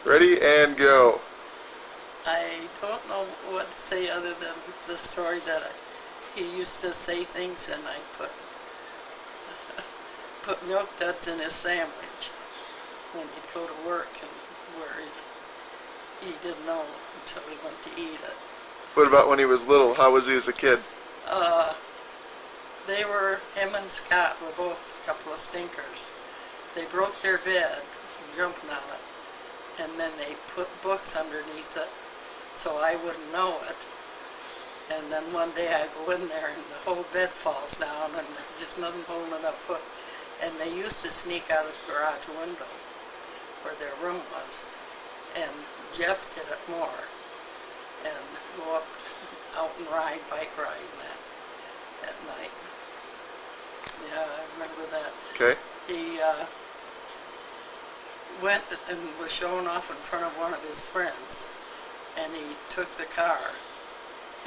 Ready and go. I don't know what to say other than the story that he used to say things and I put milk duds in his sandwich when he'd go to work and where he didn't know until he went to eat it. What about when he was little? How was he as a kid? Uh, him and Scott were both a couple of stinkers. They broke their bed from jumping on it, and then they put books underneath it so I wouldn't know it. And then one day I go in there and the whole bed falls down and there's just nothing holding it up. And they used to sneak out of the garage window where their room was. And Jeff did it more and go up out and bike ride and that at night. Yeah, I remember that. Okay. He went and was showing off in front of one of his friends, and he took the car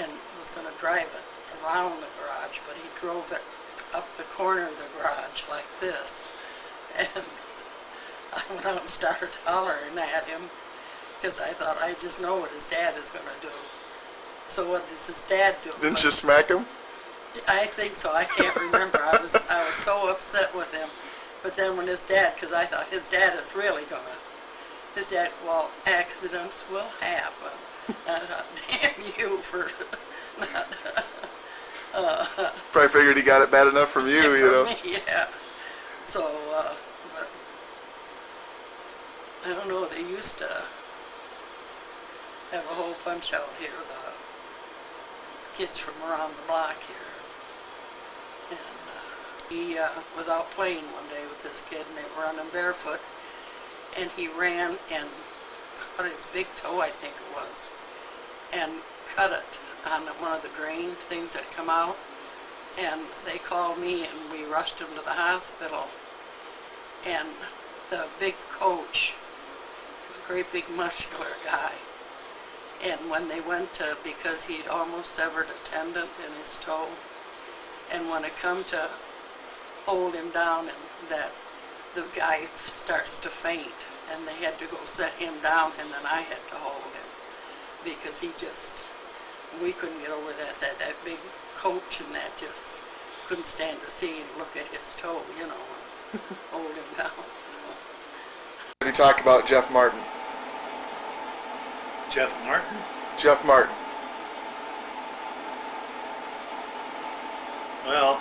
and was going to drive it around the garage, but he drove it up the corner of the garage like this. And I went out and started hollering at him because I thought, I just know what his dad is going to do. So what does his dad do? Didn't you smack him? I think so. I can't remember. I was so upset with him. But then when his dad, because I thought his dad is really his dad, well, accidents will happen. I thought, damn you for not. Probably figured he got it bad enough from you, you know. Me, yeah. So, but I don't know. They used to have a whole bunch out here. The kids from around the block here. And he was out playing one day with this kid, and they were running barefoot, and he ran and cut his big toe, I think it was, and cut it on one of the drain things that come out. And they called me, and we rushed him to the hospital. And the big coach, a great big muscular guy, and when they went to, because he'd almost severed a tendon in his toe, and when it come to hold him down, and that the guy starts to faint, and they had to go set him down, and then I had to hold him because we couldn't get over that big coach, and that just couldn't stand to see and look at his toe, you know, and hold him down. Did you talk about Jeff Martin? Jeff Martin? Jeff Martin. Well,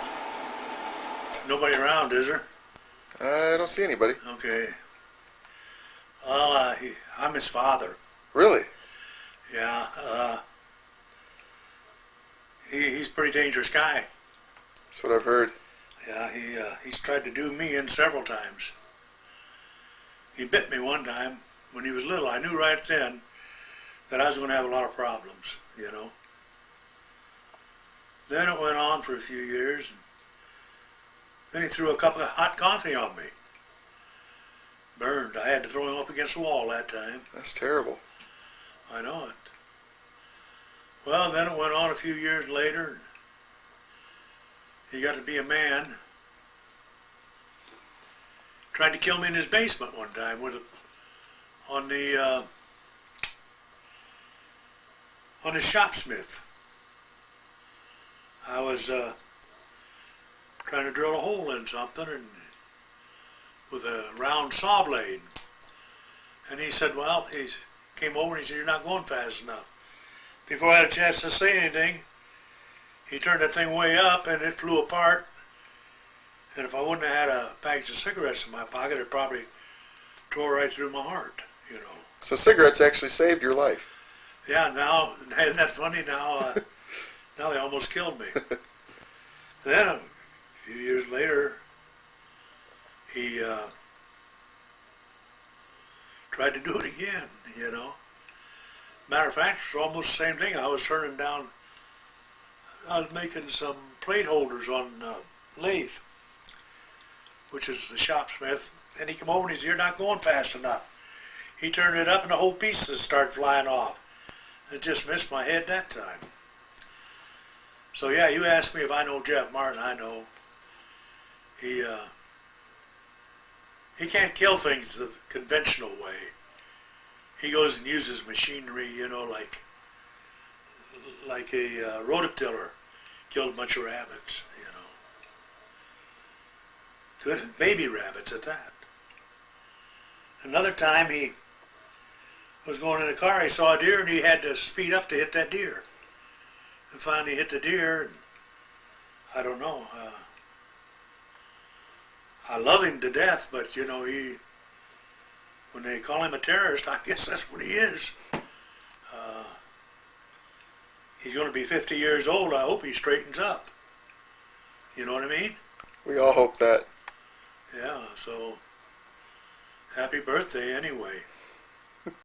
nobody around, is there? I don't see anybody. Okay. Well, I'm his father. Really? Yeah. He's a pretty dangerous guy. That's what I've heard. Yeah, he's tried to do me in several times. He bit me one time when he was little. I knew right then that I was going to have a lot of problems, you know. Then it went on for a few years. And then he threw a cup of hot coffee on me. Burned. I had to throw him up against the wall that time. That's terrible. I know it. Well, then it went on a few years later. He got to be a man. Tried to kill me in his basement one time on his shopsmith. I was trying to drill a hole in something and with a round saw blade. And he said, well, he came over and he said, you're not going fast enough. Before I had a chance to say anything, he turned that thing way up and it flew apart. And if I wouldn't have had a package of cigarettes in my pocket, it probably tore right through my heart, you know. So cigarettes actually saved your life. Yeah, now, isn't that funny? Now, now they almost killed me. Then a few years later, he tried to do it again, you know. Matter of fact, it's almost the same thing. I was making some plate holders on lathe, which is the shopsmith, and he came over and he said, you're not going fast enough. He turned it up and the whole pieces started flying off. It just missed my head that time. So yeah, you asked me if I know Jeff Martin. I know. He can't kill things the conventional way. he goes and uses machinery, like a rototiller, killed a bunch of rabbits, Good baby rabbits at that. Another time he was going in a car, he saw a deer and he had to speed up to hit that deer. And finally hit the deer. And I don't know. I love him to death, but when they call him a terrorist, I guess that's what he is. He's going to be 50 years old. I hope he straightens up. You know what I mean? We all hope that. Yeah, so happy birthday anyway.